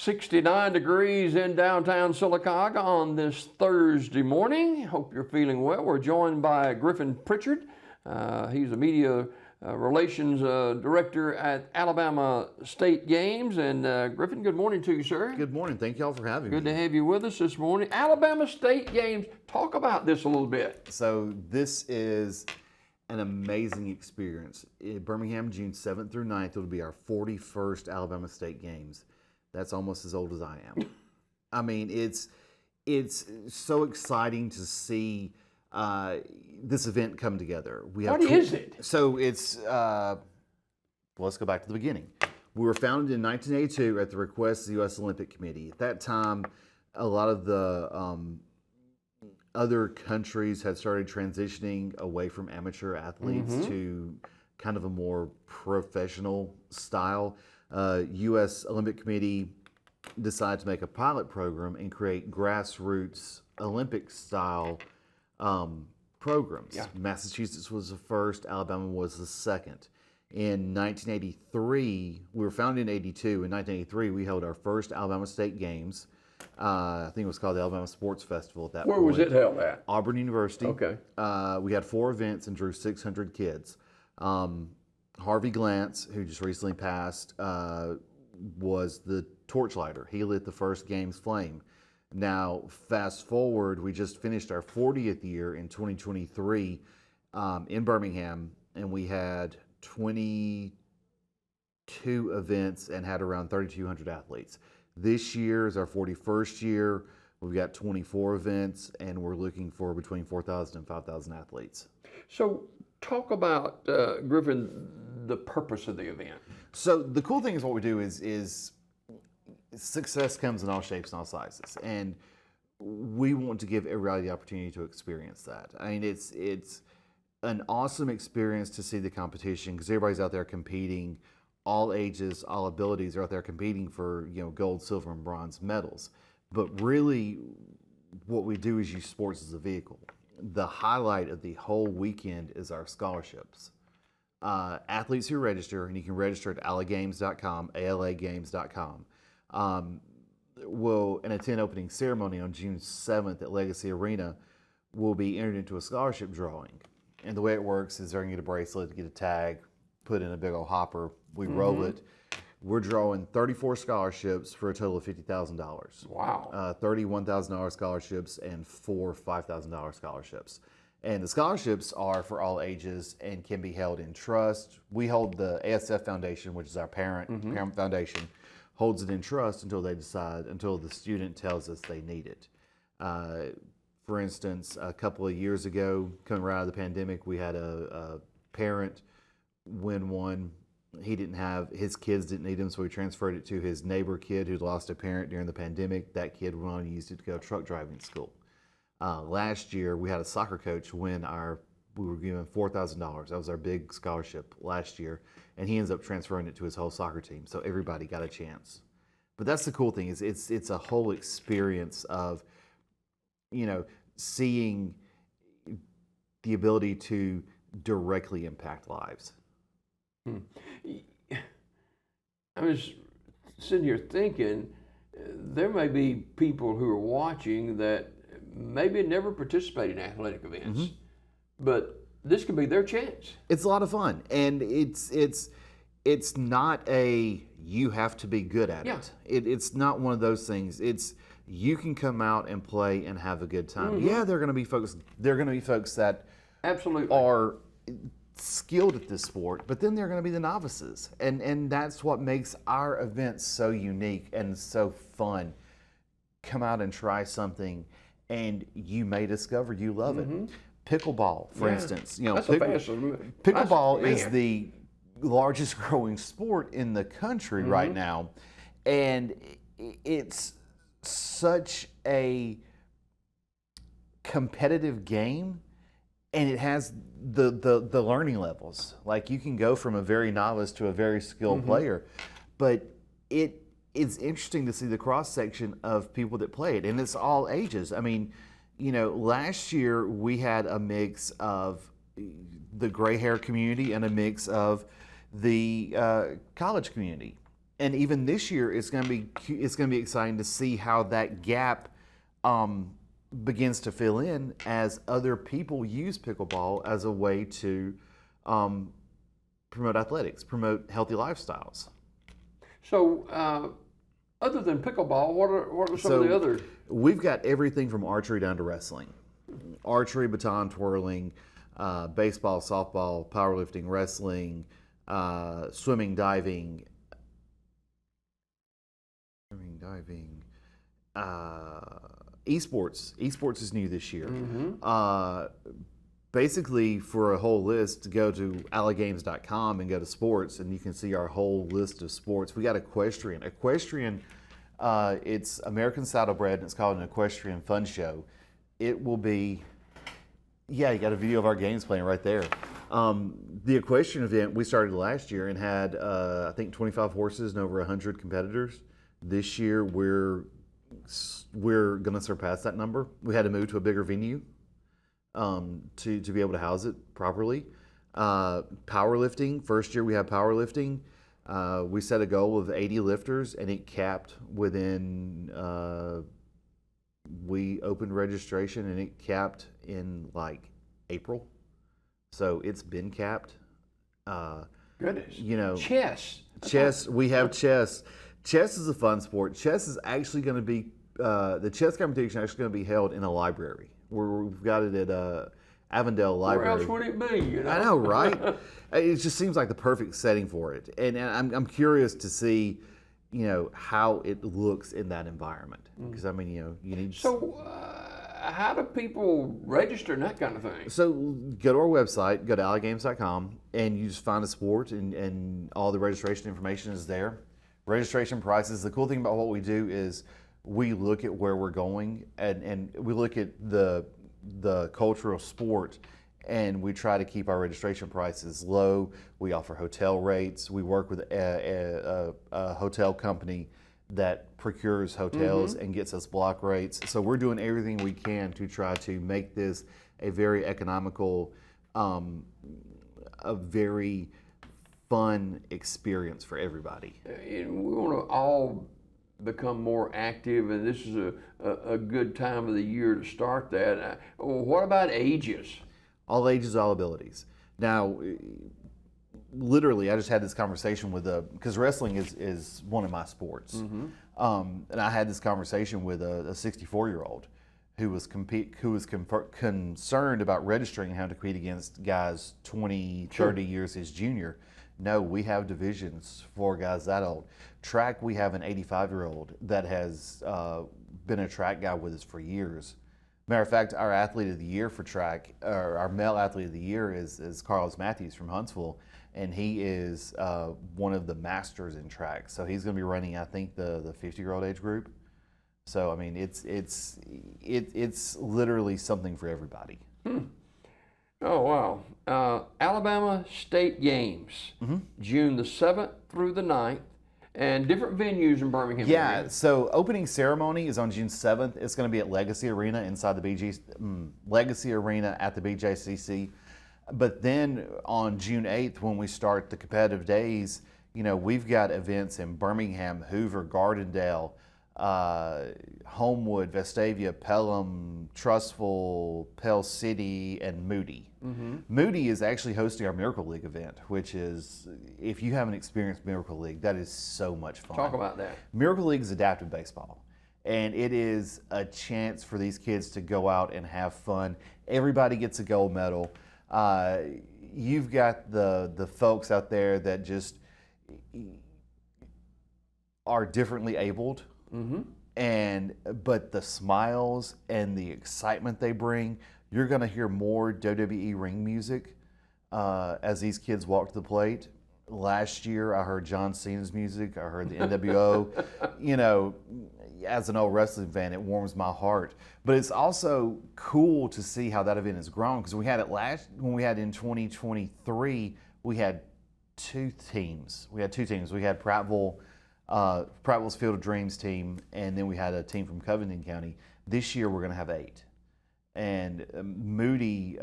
69 degrees in downtown Sylacauga on this Thursday morning. Hope you're feeling well. We're joined by Griffin Pritchard. He's a media relations director at Alabama State Games. And Griffin, good morning to you, sir. Good morning. Thank you all for having me. Good to have you with us this morning. Alabama State Games. Talk about this a little bit. So this is an amazing experience. In Birmingham, June 7th through 9th, it'll be our 41st Alabama State Games. That's almost as old as I am. I mean, it's so exciting to see this event come together. What is it? So it's, let's go back to the beginning. We were founded in 1982 at the request of the U.S. Olympic Committee. At that time, a lot of the other countries had started transitioning away from amateur athletes to kind of a more professional style. U.S. Olympic Committee decided to make a pilot program and create grassroots Olympic style programs. Yeah. Massachusetts was the first, Alabama was the second. In 1983, we were founded in 82. In 1983, we held our first Alabama State Games. I think it was called the Alabama Sports Festival at that point. Where was it held at? Auburn University. Okay. We had 4 events and drew 600 kids. Harvey Glantz, who just recently passed, was the torchlighter. He lit the first game's flame. Now, fast forward, we just finished our 40th year in 2023 in Birmingham, and we had 22 events and had around 3,200 athletes. This year is our 41st year. We've got 24 events, and we're looking for between 4,000 and 5,000 athletes. So talk about, Griffin, the purpose of the event. So the cool thing is what we do is success comes in all shapes and all sizes. And we want to give everybody the opportunity to experience that. I mean, it's an awesome experience to see the competition because everybody's out there competing. All ages, all abilities are out there competing for, gold, silver, and bronze medals. But really, what we do is use sports as a vehicle. The highlight of the whole weekend is our scholarships. Athletes who register, and you can register at alagames.com, alagames.com, will attend opening ceremony on June 7th at Legacy Arena, will be entered into a scholarship drawing. And the way it works is they're going to get a bracelet, get a tag, put in a big old hopper, we roll it. We're drawing 34 scholarships for a total of $50,000. Wow. $31,000 scholarships and 4 $5,000 scholarships. And the scholarships are for all ages and can be held in trust. We hold the ASF Foundation, which is our parent foundation, holds it in trust until the student tells us they need it. For instance, a couple of years ago, coming right out of the pandemic, we had a parent win one. His kids didn't need him, so we transferred it to his neighbor kid who'd lost a parent during the pandemic. That kid went on and used it to go to truck driving school. Last year, we had a soccer coach win we were given $4,000. That was our big scholarship last year, and he ends up transferring it to his whole soccer team, so everybody got a chance. But that's the cool thing, is it's a whole experience of, seeing the ability to directly impact lives. I was sitting here thinking, there may be people who are watching that maybe never participate in athletic events, but this could be their chance. It's a lot of fun, and it's not a you have to be good at it. It's not one of those things. It's you can come out and play and have a good time. Yeah, there are going to be folks. There are going to be folks that absolutely are skilled at this sport, but then there are going to be the novices, and that's what makes our events so unique and so fun. Come out and try something, and you may discover you love it. Pickleball, for instance, pickleball is the largest growing sport in the country right now, and it's such a competitive game. And it has the learning levels. Like, you can go from a very novice to a very skilled player, but it is interesting to see the cross section of people that play it, and it's all ages. I mean, last year we had a mix of the gray hair community and a mix of the college community. And even this year, it's going to be exciting to see how that gap begins to fill in as other people use pickleball as a way to promote athletics, promote healthy lifestyles. So, other than pickleball, what are some of the other? We've got everything from archery down to wrestling. Archery, baton twirling, baseball, softball, powerlifting, wrestling, swimming, diving, esports. Esports is new this year. Basically, for a whole list, go to allagames.com and go to sports, and you can see our whole list of sports. We got equestrian. Equestrian, it's American Saddlebred, and it's called an Equestrian Fun Show. It will be, yeah, you got a video of our games playing right there. The equestrian event we started last year and had, I think, 25 horses and over 100 competitors. This year, we're going to surpass that number. We had to move to a bigger venue to be able to house it properly. Powerlifting, first year we had powerlifting. We set a goal of 80 lifters, and it capped within, we opened registration, and it capped in like April. So it's been capped. Goodness. You know, chess. We have chess. Chess is a fun sport. Chess is actually going to be, the chess competition is actually going to be held in a library. We've got it at Avondale Library. Where else would it be? You know? I know, right? It just seems like the perfect setting for it. And I'm curious to see, you know, how it looks in that environment. Because, I mean, you know, you need... So, how do people register and that kind of thing? So, go to our website, go to allagames.com, and you just find a sport, and all the registration information is there. Registration prices. The cool thing about what we do is we look at where we're going, and we look at the cultural sport, and we try to keep our registration prices low. We offer hotel rates. We work with a hotel company that procures hotels and gets us block rates. So we're doing everything we can to try to make this a very economical, a very fun experience for everybody. And we want to all become more active, and this is a good time of the year to start that. What about ages? All ages, all abilities. Now, literally, I just had this conversation with because wrestling is one of my sports, and I had this conversation with a 64-year-old who was concerned about registering and how to compete against guys 20, 30 years his junior. No, we have divisions for guys that old. Track, we have an 85-year-old that has been a track guy with us for years. Matter of fact, our athlete of the year for track, or our male athlete of the year is Carlos Matthews from Huntsville, and he is one of the masters in track. So he's going to be running, I think, the 50-year-old age group. So I mean, it's literally something for everybody. Oh, wow. Alabama State Games, June the 7th through the 9th, and different venues in Birmingham. Yeah, so opening ceremony is on June 7th. It's going to be at Legacy Arena inside the Legacy Arena at the BJCC. But then on June 8th, when we start the competitive days, you know, we've got events in Birmingham, Hoover, Gardendale, Homewood, Vestavia, Pelham, Trussville, Pell City, and Moody. Moody is actually hosting our Miracle League event, which is, if you haven't experienced Miracle League, that is so much fun. Talk about that. Miracle League is adaptive baseball, and it is a chance for these kids to go out and have fun. Everybody gets a gold medal. You've got the folks out there that just are differently abled, but the smiles and the excitement they bring, you're going to hear more WWE ring music as these kids walk to the plate. Last year, I heard John Cena's music. I heard the NWO. You know, as an old wrestling fan, it warms my heart. But it's also cool to see how that event has grown, because we had it when we had in 2023, we had two teams. We had Prattville's Field of Dreams team, and then we had a team from Covington County. This year, we're going to have 8. And the Moody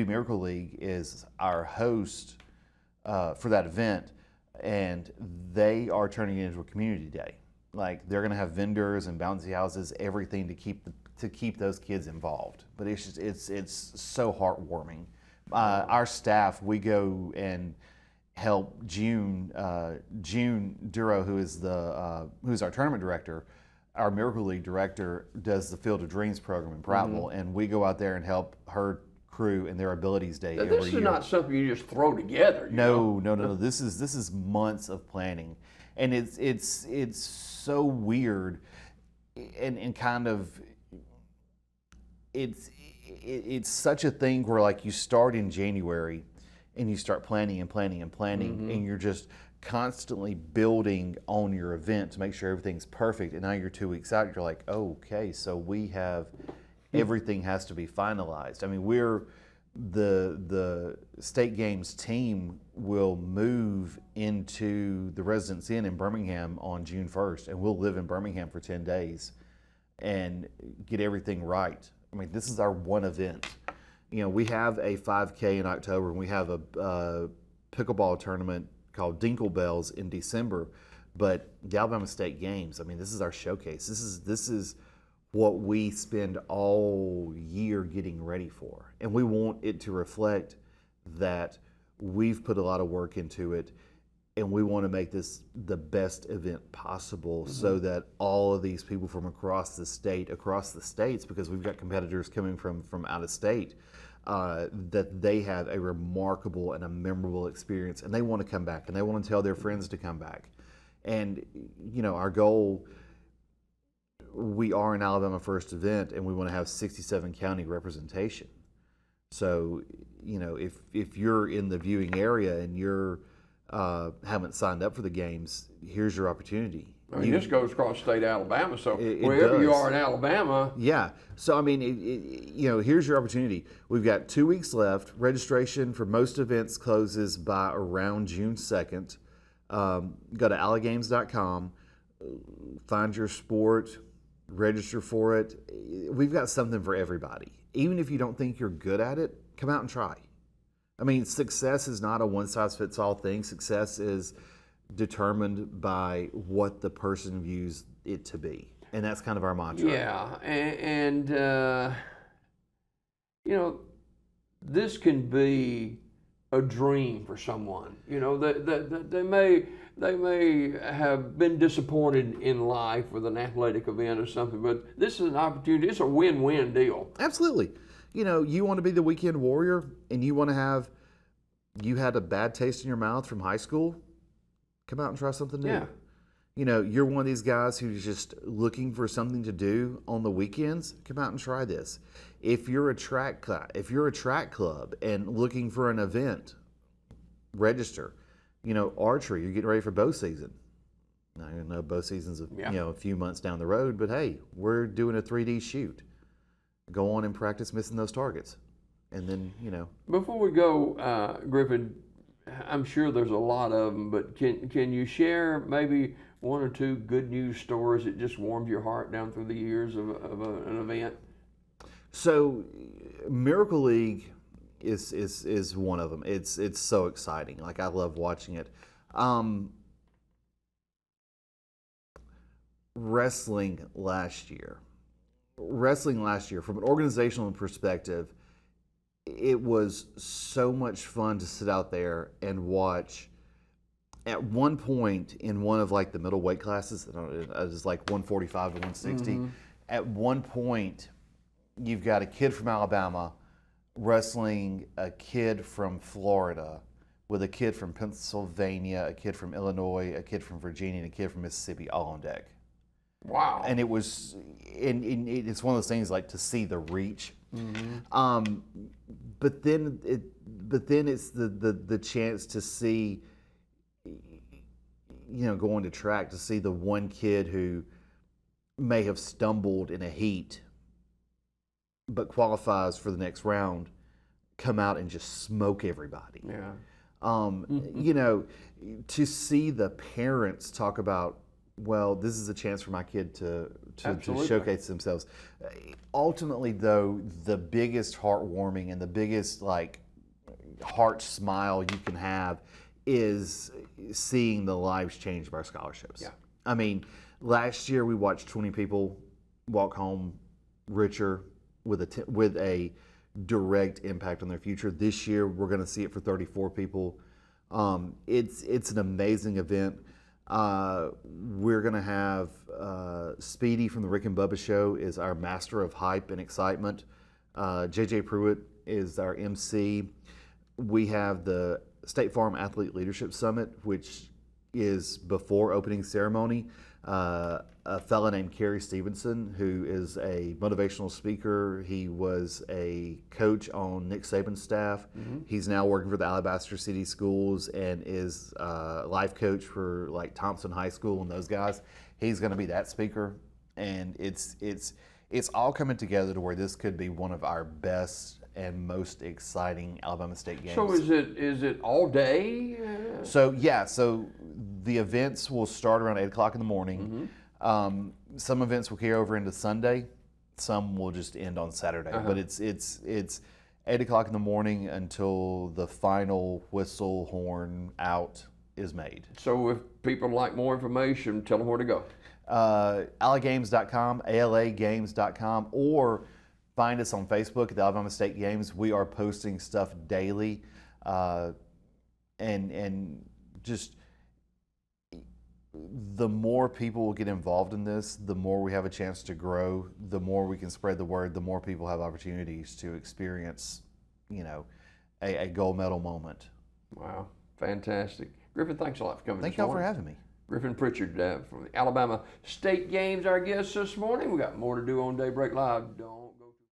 Miracle League is our host for that event. and they are turning it into a community day. Like they're going to have vendors and bouncy houses, everything to keep those kids involved. But it's so heartwarming. Our staff, we go and help June Duro, who's our tournament director. Our Miracle League director does the Field of Dreams program in Prattville, and we go out there and help her crew in their abilities day every year. This is not something you just throw together. No. This is months of planning, and it's so weird, and kind of it's such a thing where like you start in January, and you start planning and planning and planning, and you're just constantly building on your event to make sure everything's perfect. And now you're 2 weeks out, you're like, okay, so we have everything has to be finalized. I mean, we're the state games team will move into the Residence Inn in Birmingham on June 1st, and we'll live in Birmingham for 10 days and get everything right. I mean, this is our one event. You know, we have a 5K in October, and we have a pickleball tournament called Dinkle Bells in December. But the Alabama State Games, I mean, this is our showcase. This is what we spend all year getting ready for. And we want it to reflect that we've put a lot of work into it, and we want to make this the best event possible, so that all of these people from across the states, because we've got competitors coming from out of state, that they have a remarkable and a memorable experience, and they want to come back, and they want to tell their friends to come back. And, you know, our goal, we are an Alabama first event, and we want to have 67 county representation. So, you know, if you're in the viewing area and you're haven't signed up for the games, here's your opportunity. I mean, this goes across state Alabama, so wherever you are in Alabama. Yeah. So, I mean, you know, here's your opportunity. We've got 2 weeks left. Registration for most events closes by around June 2nd. Go to allagames.com, find your sport, register for it. We've got something for everybody. Even if you don't think you're good at it, come out and try. I mean, success is not a one-size-fits-all thing. Success is determined by what the person views it to be. And that's kind of our mantra. Yeah, and you know, this can be a dream for someone. You know, they may have been disappointed in life with an athletic event or something, but this is an opportunity. It's a win-win deal. Absolutely. You know, you want to be the weekend warrior, and you want to have, you had a bad taste in your mouth from high school, come out and try something new. Yeah. You know, you're one of these guys who's just looking for something to do on the weekends, come out and try this. If you're a track club and looking for an event, register. You know, archery, you're getting ready for bow season. Now, I know bow season's a few months down the road, but hey, we're doing a 3D shoot. Go on and practice missing those targets. And then, you know. Before we go, Griffin, I'm sure there's a lot of them, but can you share maybe one or two good news stories that just warmed your heart down through the years of an event? So, Miracle League is one of them. It's so exciting. Like, I love watching it. Wrestling last year, from an organizational perspective, it was so much fun to sit out there and watch. At one point in one of like the middle weight classes, it was like 145 to 160. At one point, you've got a kid from Alabama wrestling a kid from Florida with a kid from Pennsylvania, a kid from Illinois, a kid from Virginia, and a kid from Mississippi all on deck. Wow. And it was, and it's one of those things like to see the reach. But then it's the chance to see, you know, going to track, to see the one kid who may have stumbled in a heat but qualifies for the next round, come out and just smoke everybody. Yeah. You know, to see the parents talk about, well, this is a chance for my kid to showcase themselves. Ultimately, though, the biggest heartwarming and the biggest like heart smile you can have is seeing the lives change by our scholarships. Yeah. I mean, last year we watched 20 people walk home richer with a direct impact on their future. This year we're going to see it for 34 people. It's an amazing event. We're going to have Speedy from the Rick and Bubba Show is our master of hype and excitement. JJ Pruitt is our MC. We have the State Farm Athlete Leadership Summit, which is before opening ceremony. A fella named Kerry Stevenson, who is a motivational speaker. He was a coach on Nick Saban's staff. Mm-hmm. He's now working for the Alabaster City Schools and is a life coach for like Thompson High School and those guys. He's going to be that speaker, and it's all coming together to where this could be one of our best and most exciting Alabama State games. So is it all day? So the events will start around 8 o'clock in the morning. Mm-hmm. Some events will carry over into Sunday. Some will just end on Saturday. Uh-huh. But it's 8 o'clock in the morning until the final whistle horn out is made. So if people like more information, tell them where to go. alagames.com, alagames.com, or find us on Facebook at the Alabama State Games. We are posting stuff daily, and just the more people will get involved in this, the more we have a chance to grow, the more we can spread the word, the more people have opportunities to experience, a gold medal moment. Wow, fantastic. Griffin, thanks a lot for coming. Thank y'all for having me. Griffin Pritchard from the Alabama State Games, our guest this morning. We got more to do on Daybreak Live. Don't